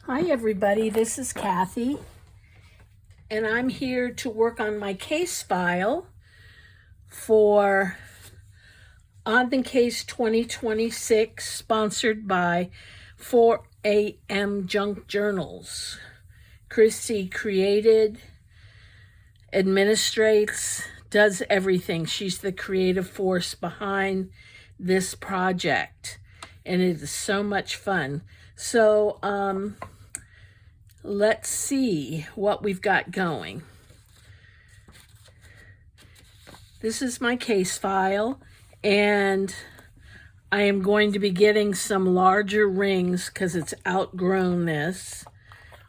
Hi everybody, this is Kathy, and I'm here to work on my case file for On the Case 2026, sponsored by 4am Junk Journals. Christy created, administrates, does everything. She's the creative force behind this project, and it is so much fun. So, let's see what we've got going. This is my case file, and I am going to be getting some larger rings because it's outgrown this.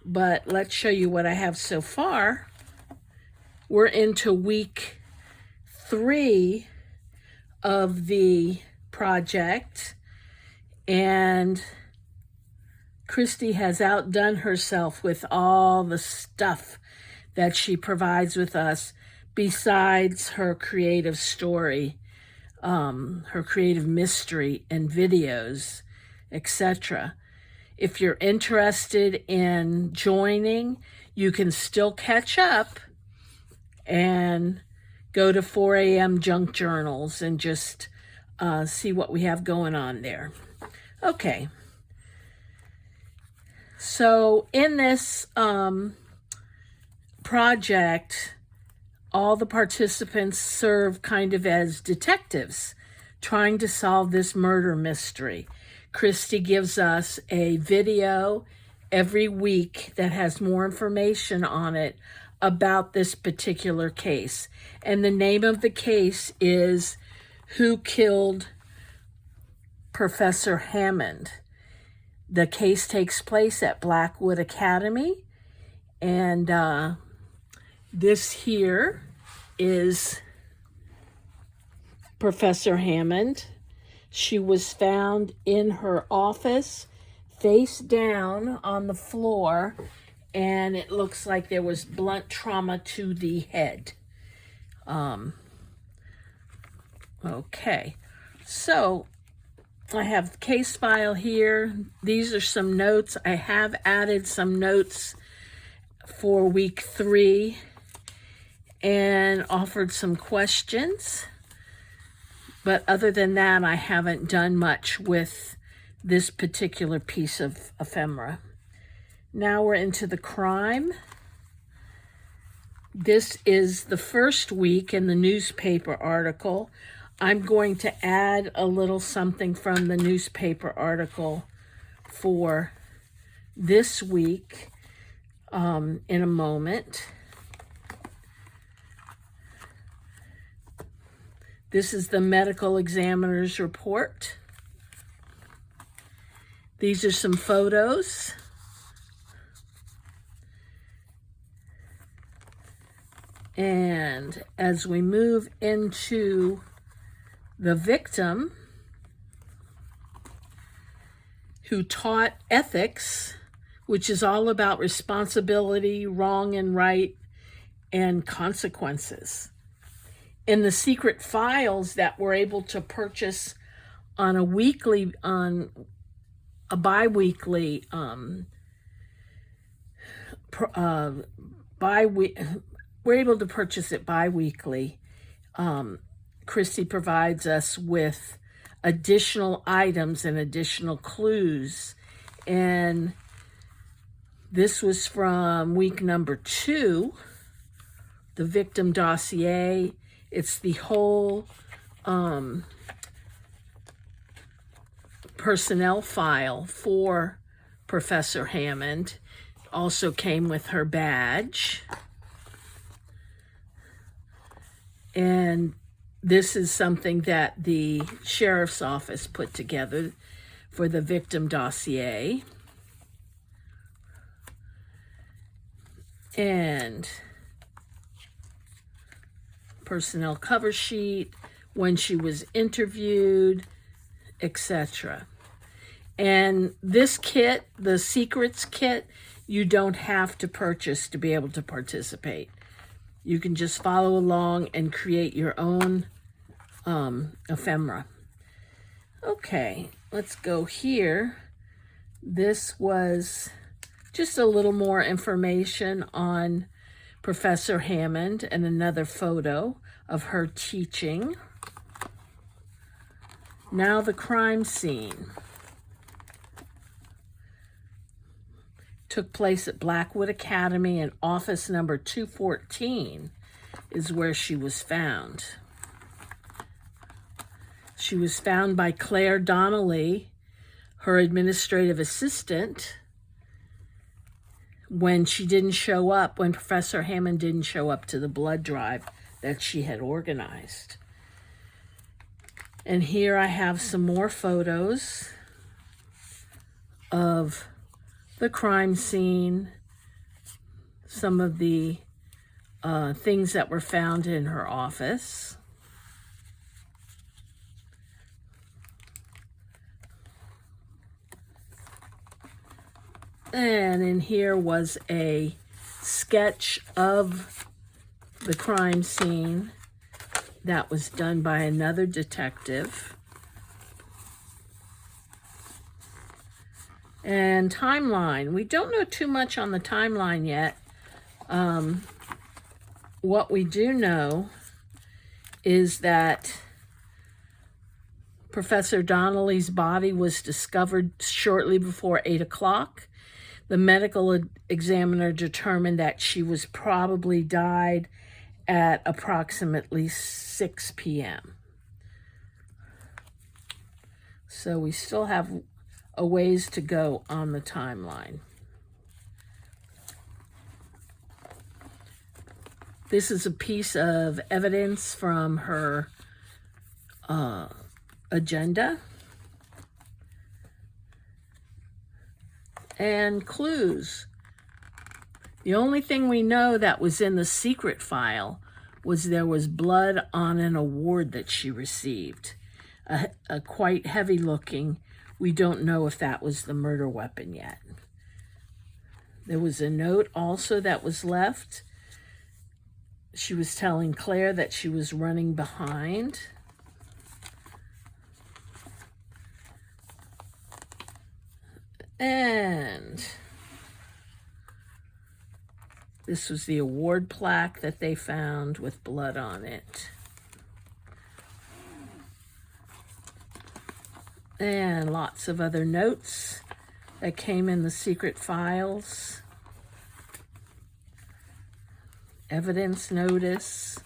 But let's show you what I have so far. We're into week 3 of the project, and Christy has outdone herself with all the stuff that she provides with us besides her creative story, her creative mystery and videos, etc. If you're interested in joining, you can still catch up and go to 4am Junk Journals and just see what we have going on there. Okay. So in this project, all the participants serve kind of as detectives trying to solve this murder mystery. Christy gives us a video every week that has more information on it about this particular case. And the name of the case is Who Killed Professor Hammond? The case takes place at Blackwood Academy, and this here is Professor Hammond. She was found in her office, face down on the floor, and it looks like there was blunt trauma to the head. Okay, so I have the case file here. These are some notes. I have added some notes for week 3 and offered some questions. But other than that, I haven't done much with this particular piece of ephemera. Now we're into the crime. This is the first week in the newspaper article. I'm going to add a little something from the newspaper article for this week in a moment. This is the medical examiner's report. These are some photos. And as we move into the victim, who taught ethics, which is all about responsibility, wrong and right, and consequences. In the secret files that we're able to purchase on a bi-weekly, we're able to purchase it bi-weekly. Christy provides us with additional items and additional clues. And this was from week number 2, the victim dossier. It's the whole personnel file for Professor Hammond. Also came with her badge. And this is something that the sheriff's office put together for the victim dossier. And personnel cover sheet, when she was interviewed, etc. And this kit, the secrets kit, you don't have to purchase to be able to participate. You can just follow along and create your own ephemera. Okay, let's go here. This was just a little more information on Professor Hammond and another photo of her teaching. Now the crime scene. Took place at Blackwood Academy, and office number 214 is where she was found. She was found by Claire Donnelly, her administrative assistant, when Professor Hammond didn't show up to the blood drive that she had organized. And here I have some more photos of the crime scene, some of the things that were found in her office. And in here was a sketch of the crime scene that was done by another detective. And timeline. We don't know too much on the timeline yet. What we do know is that Professor Donnelly's body was discovered shortly before 8 o'clock. The medical examiner determined that she was probably died at approximately 6 p.m. So we still have a ways to go on the timeline. This is a piece of evidence from her agenda. And clues. The only thing we know that was in the secret file was there was blood on an award that she received. A quite heavy looking. We don't know if that was the murder weapon yet. There was a note also that was left. She was telling Claire that she was running behind. And this was the award plaque that they found with blood on it. And lots of other notes that came in the secret files. Evidence notice.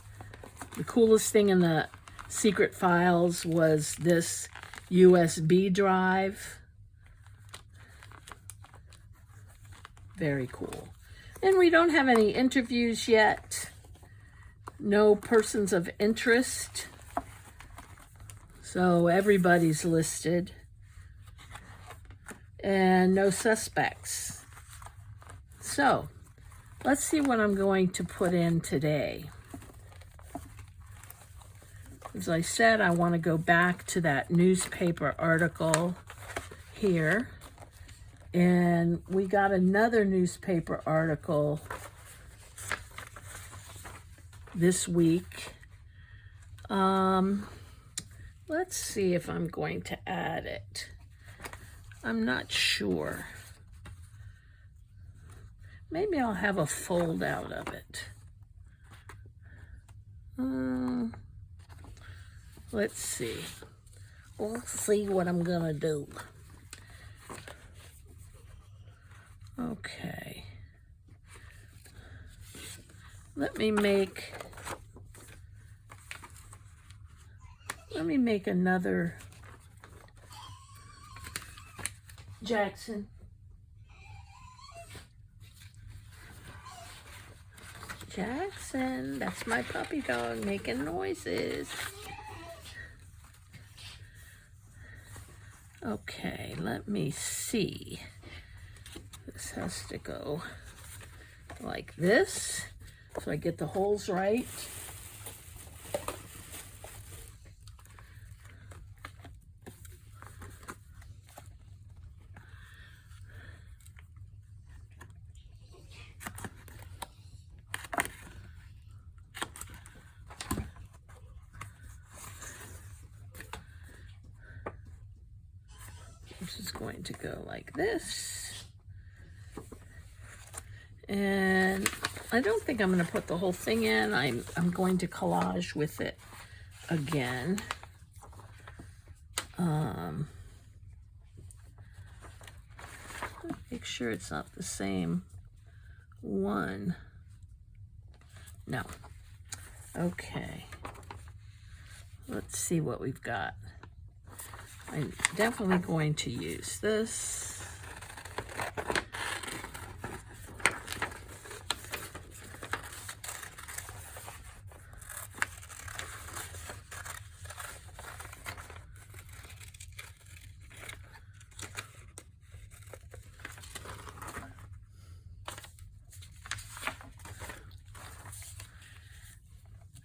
The coolest thing in the secret files was this USB drive. Very cool. And we don't have any interviews yet. No persons of interest. So everybody's listed. And no suspects. So let's see what I'm going to put in today. As I said, I want to go back to that newspaper article here. And we got another newspaper article this week. Let's see if I'm going to add it. I'm not sure. Maybe I'll have a fold out of it. Let's see. We'll see what I'm gonna do. Okay. Let me make another Jackson. Jackson, that's my puppy dog making noises. Okay, let me see. This has to go like this, so I get the holes right. This is going to go like this. And I don't think I'm going to put the whole thing in. I'm going to collage with it again. Make sure it's not the same one. No. Okay. Let's see what we've got. I'm definitely going to use this.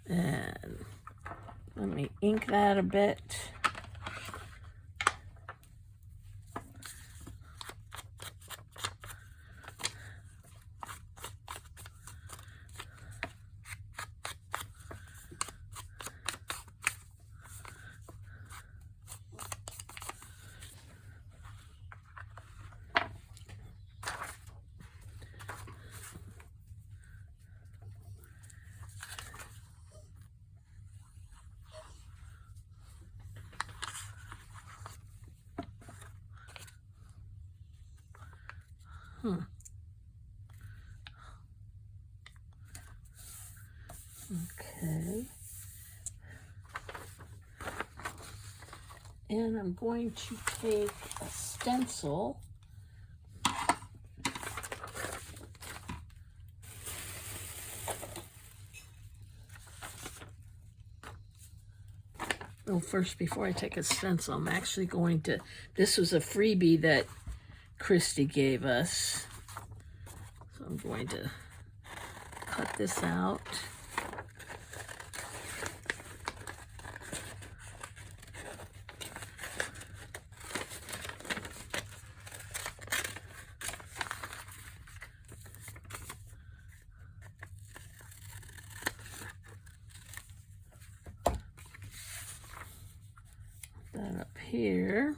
And let me ink that a bit. Okay. And I'm going to take a stencil . Oh, first, before I take a stencil, I'm actually going to, this was a freebie that Christy gave us. So I'm going to cut this out. That up here.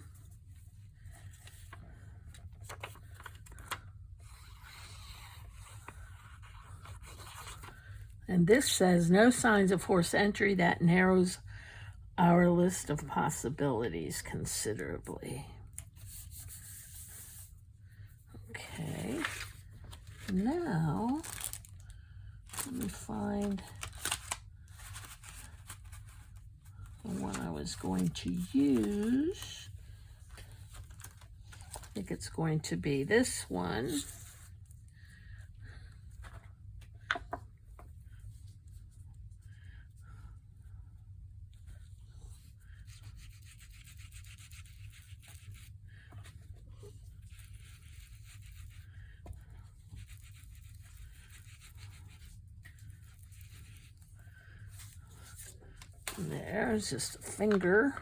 And this says, no signs of forced entry. That narrows our list of possibilities considerably. Okay. Now, let me find the one I was going to use. I think it's going to be this one. There's just a finger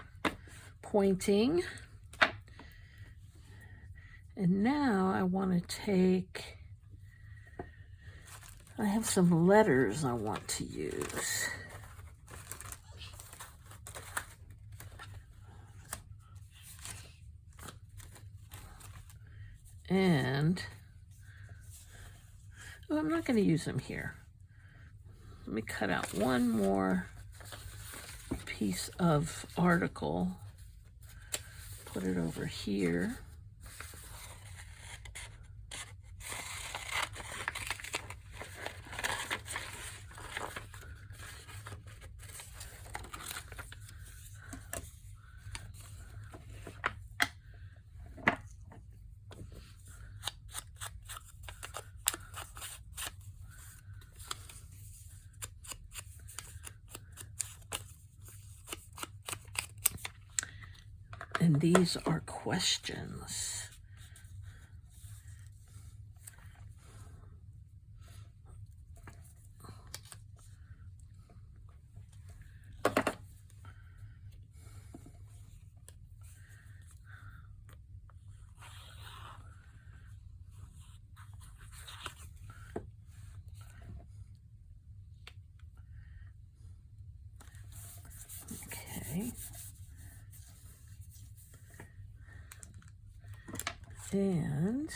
pointing. And now I want to take, I have some letters I want to use. And oh, I'm not going to use them here. Let me cut out one more piece of article, put it over here. And these are questions. Okay. And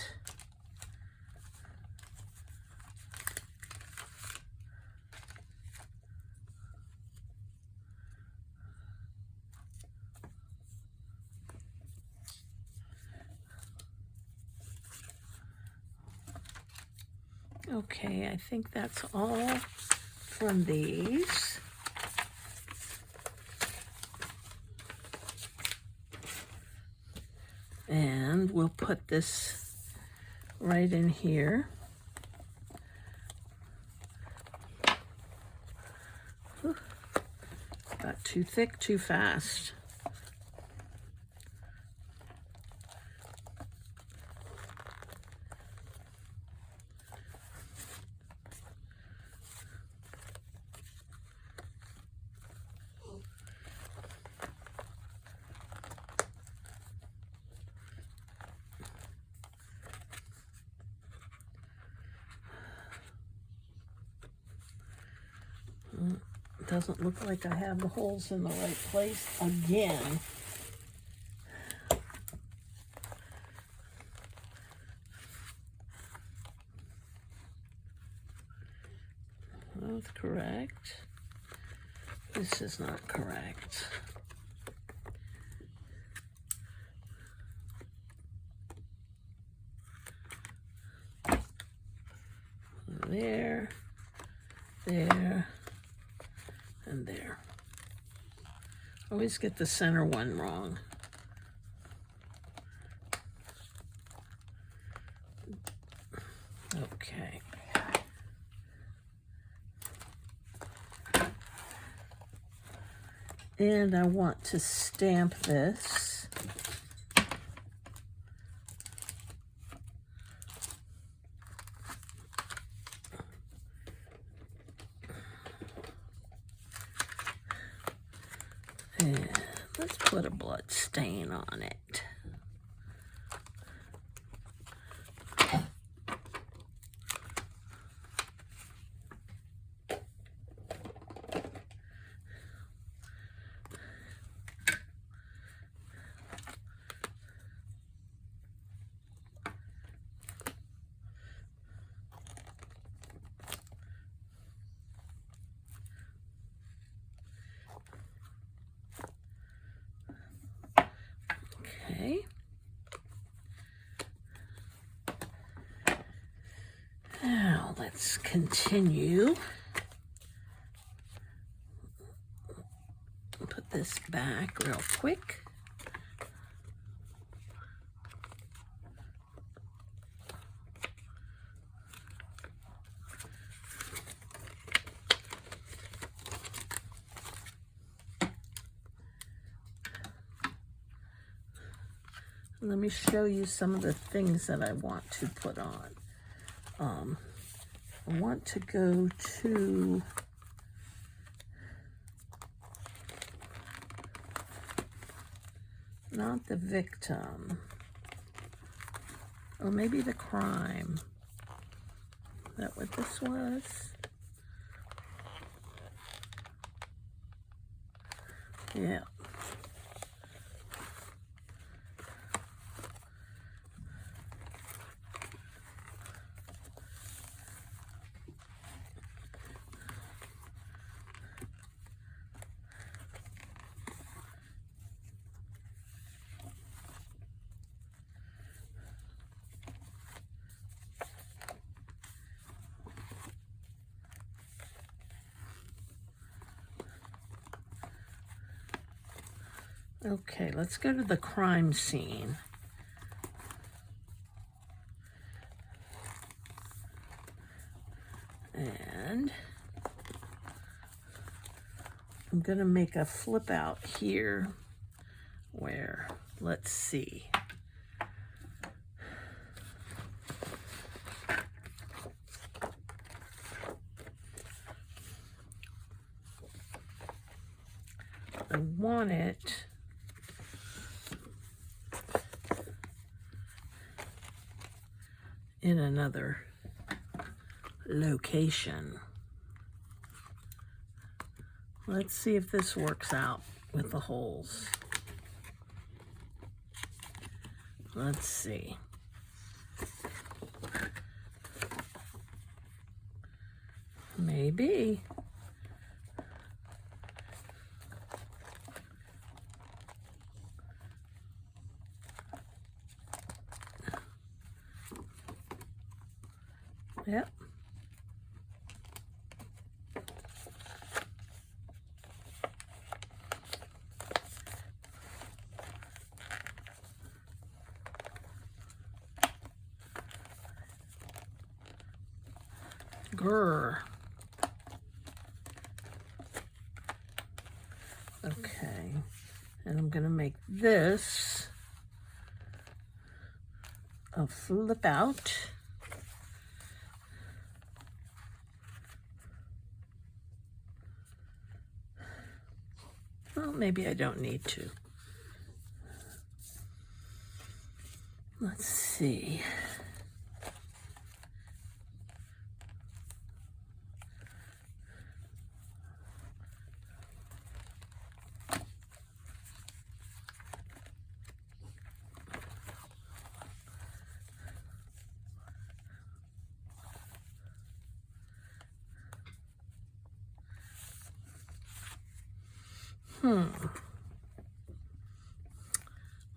Okay, I think that's all from these. And we'll put this right in here. Whew. Got too thick, too fast. Doesn't look like I have the holes in the right place again. That's correct. This is not correct. There, there, and there. Always get the center one wrong. Okay. And I want to stamp this. And let's put a blood stain on it. Okay. Now let's continue. Put this back real quick. Let me show you some of the things that I want to put on. I want to go to not the victim, or maybe the crime. Is that what this was? Yeah. Okay, let's go to the crime scene. And I'm going to make a flip out here where, let's see. I want it in another location. Let's see if this works out with the holes. Let's see. Maybe. Yep, Grr. Okay, and I'm gonna make this a flip out. Well, maybe I don't need to. Let's see.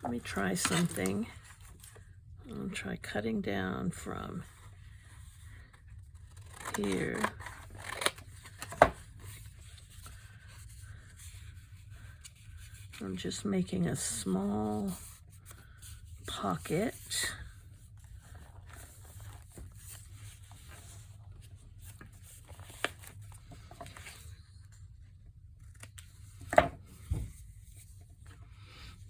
Let me try something. I'll try cutting down from here. I'm just making a small pocket.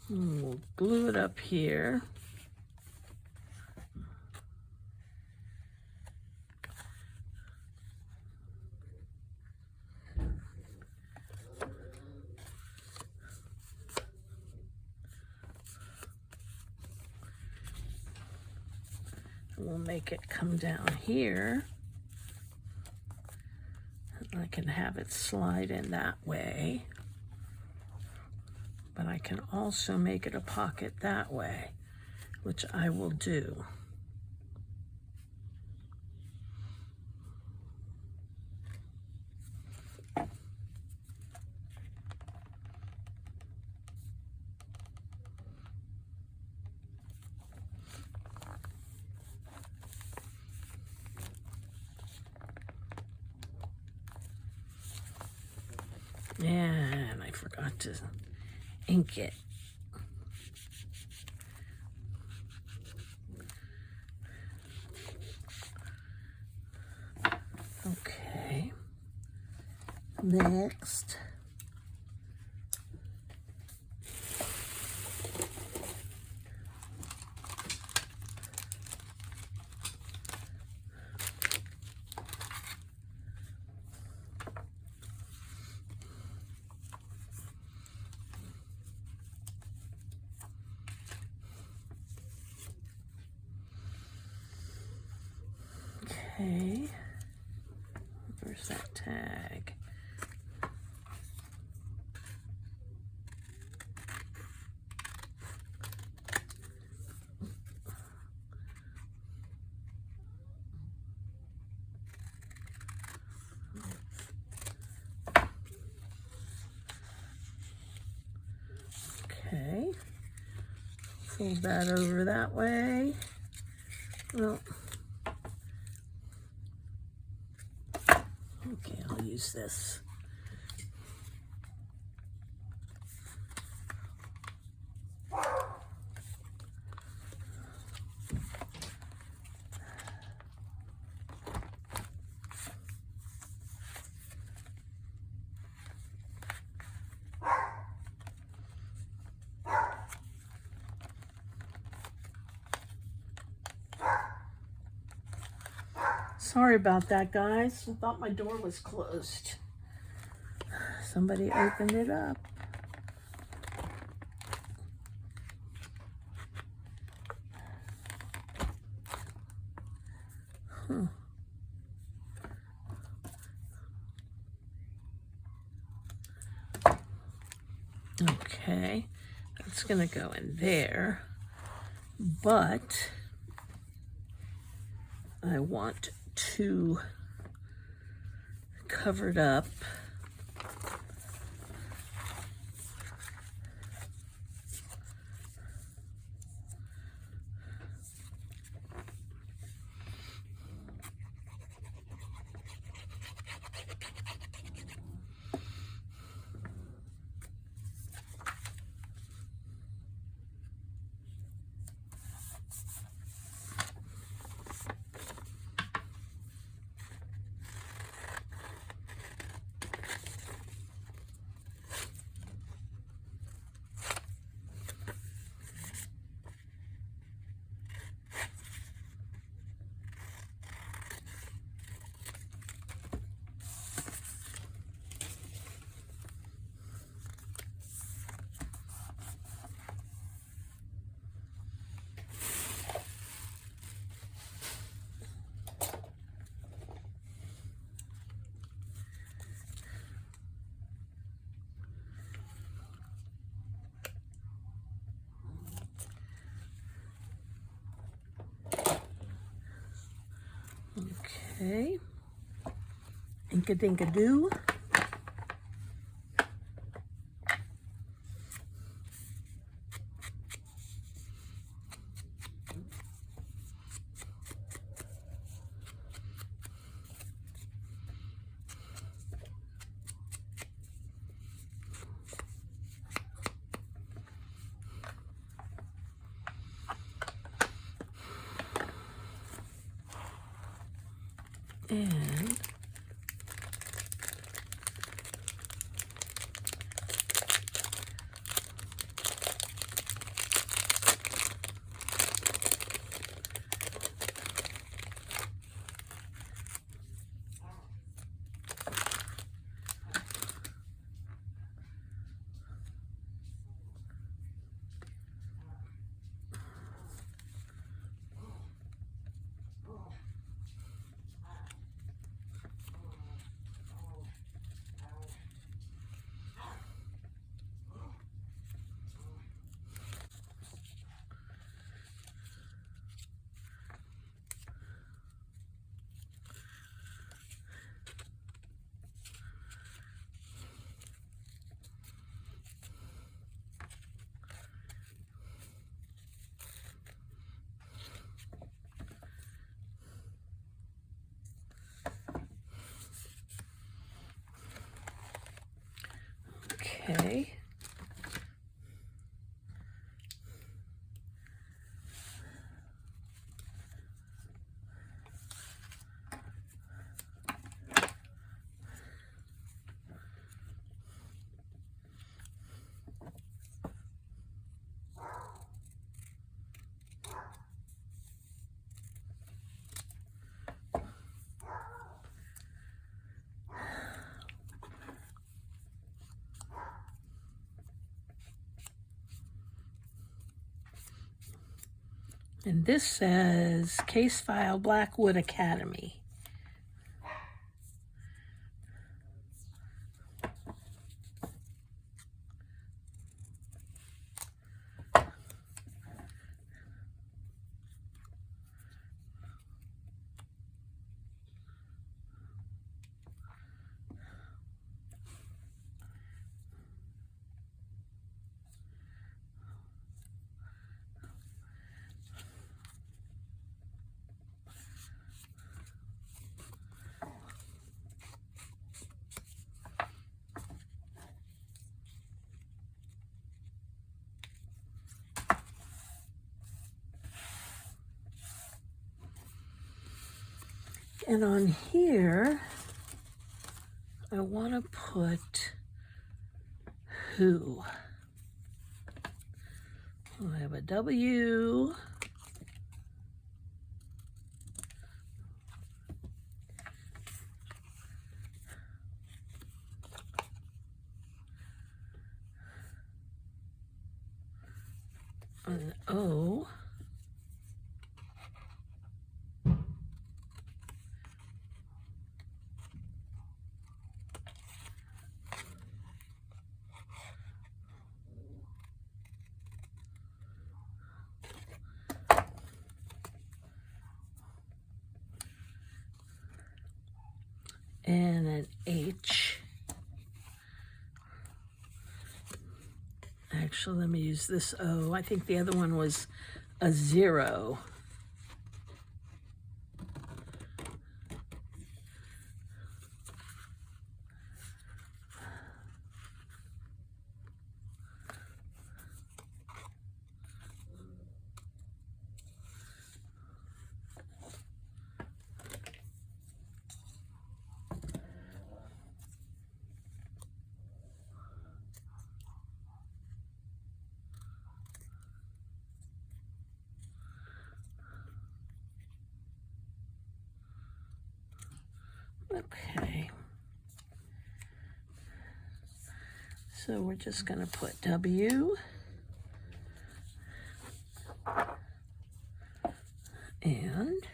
And we'll glue it up here. We'll make it come down here. I can have it slide in that way, but I can also make it a pocket that way, which I will do. And I forgot to ink it. Okay. Next. Okay, where's that tag? Okay, fold that over that way. Well, okay, I'll use this. Sorry about that, guys. I thought my door was closed. Somebody opened it up. Okay, that's gonna go in there, but I want to cover it up. Okay. Inka-dinka-doo. And okay. And this says Case File Blackwood Academy. And on here, I want to put who. I have a W. An O. And an H. Actually, let me use this O. I think the other one was a 0. Okay. So we're just going to put W and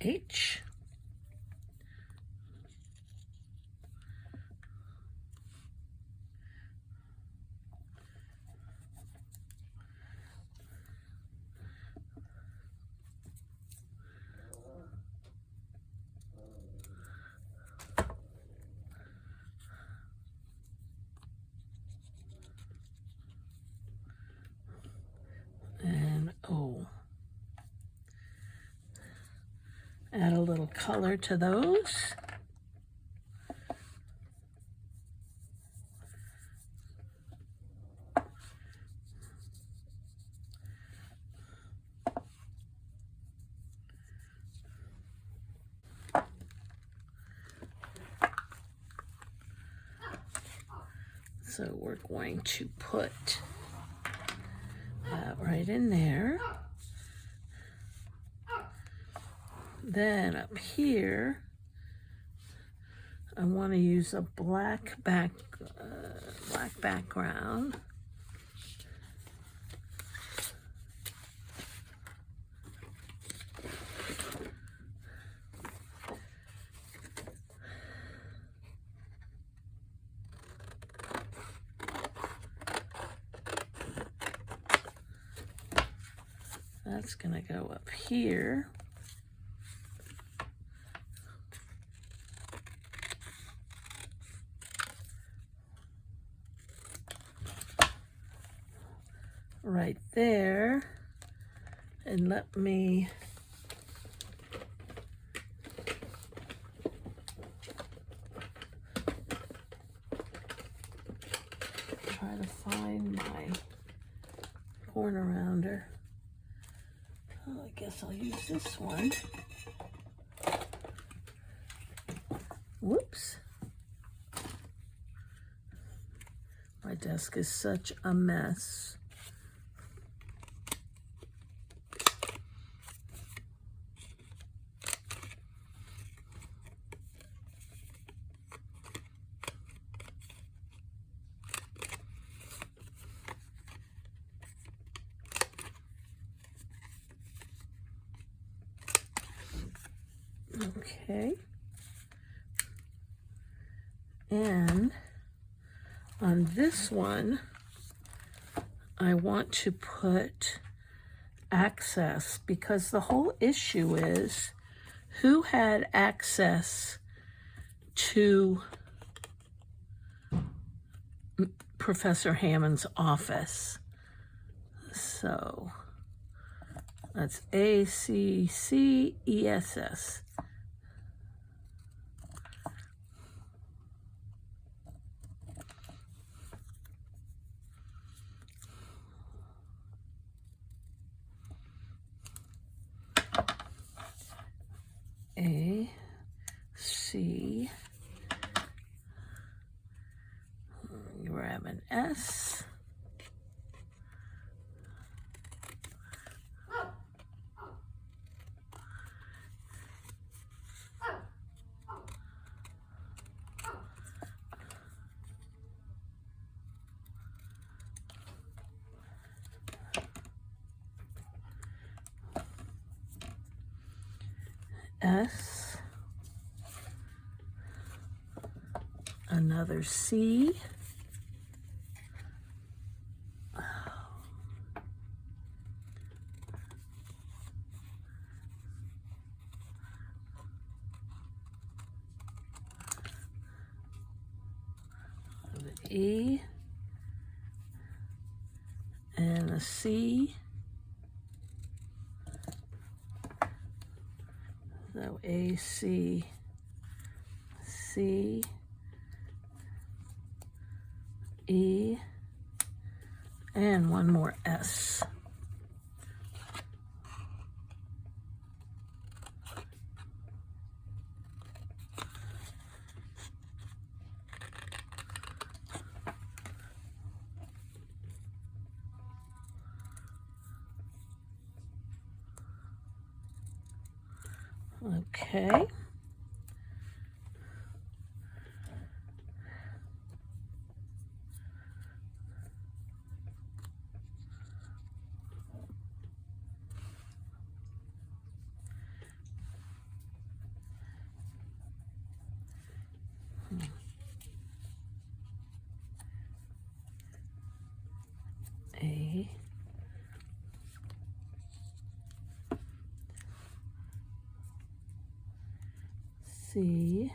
H. little color to those. So we're going to put that right in there. Then up here, I want to use a black background. That's going to go up here. Right there. And let me try to find my corner rounder. Oh, I guess I'll use this one. Whoops. My desk is such a mess. Okay, and on this one, I want to put access, because the whole issue is who had access to Professor Hammond's office. So that's ACCESS. A, C, grab an S, S, another C, an E, and a C. So A, C, C, E, and one more S. Okay. A, C,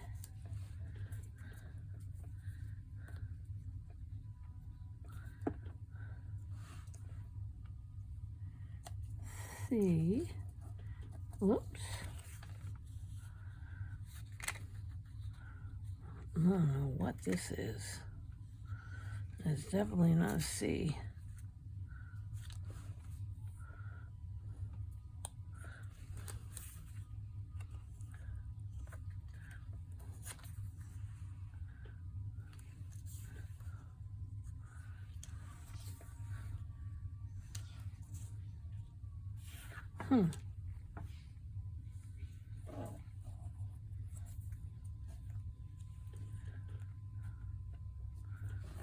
C, whoops, I don't know what this is. It's definitely not a C.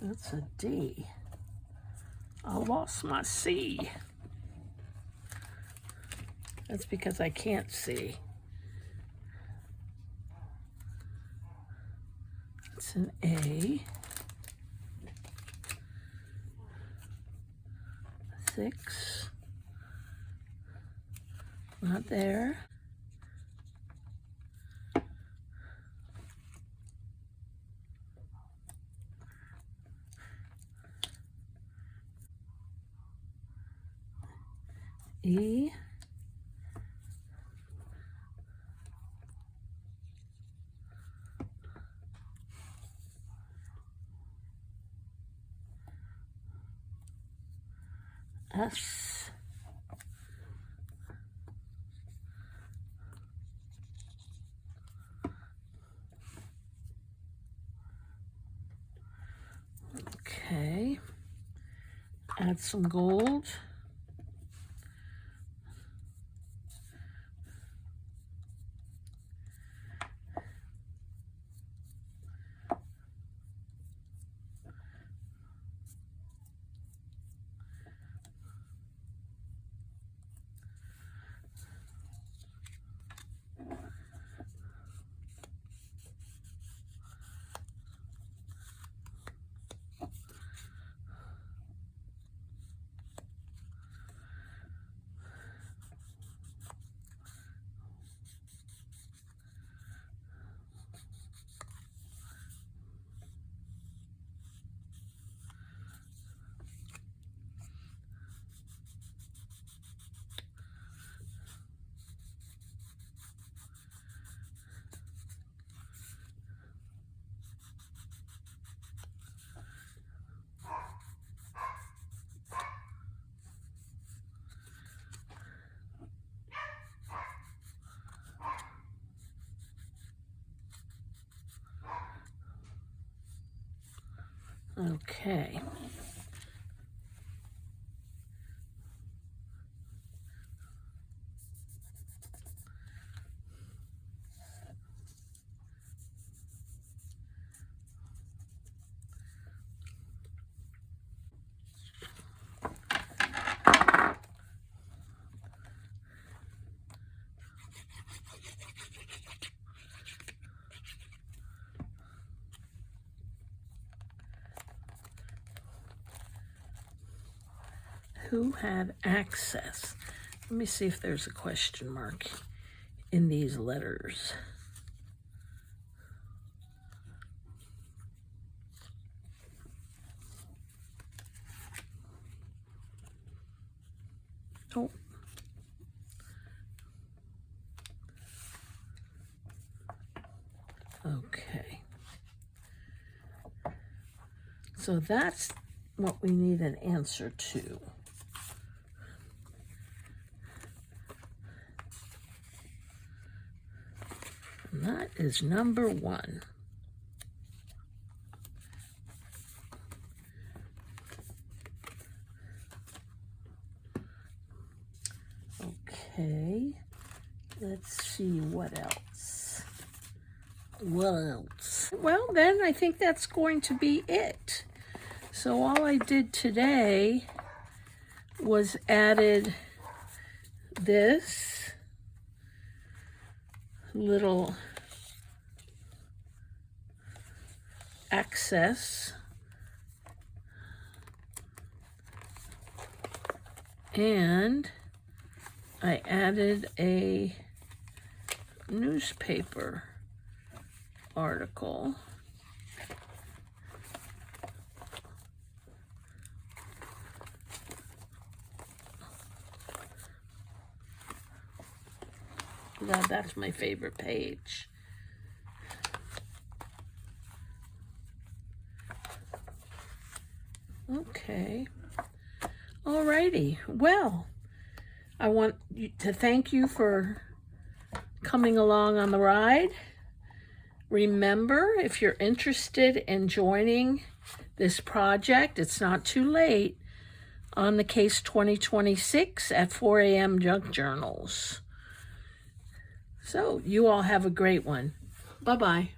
That's a D. I lost my C. That's because I can't see. It's an A. 6. Not there. E. S. Okay. Add some gold. Okay. Who had access? Let me see if there's a question mark in these letters. Oh. Okay. So that's what we need an answer to. And that is number 1. Okay, let's see what else. What else? Well, then I think that's going to be it. So all I did today was added this little access and I added a newspaper article. That's my favorite page. Okay. Alrighty. Well, I want to thank you for coming along on the ride. Remember, if you're interested in joining this project, it's not too late, on the Case 2026 at 4 a.m. junk journals. So you all have a great one. Bye-bye.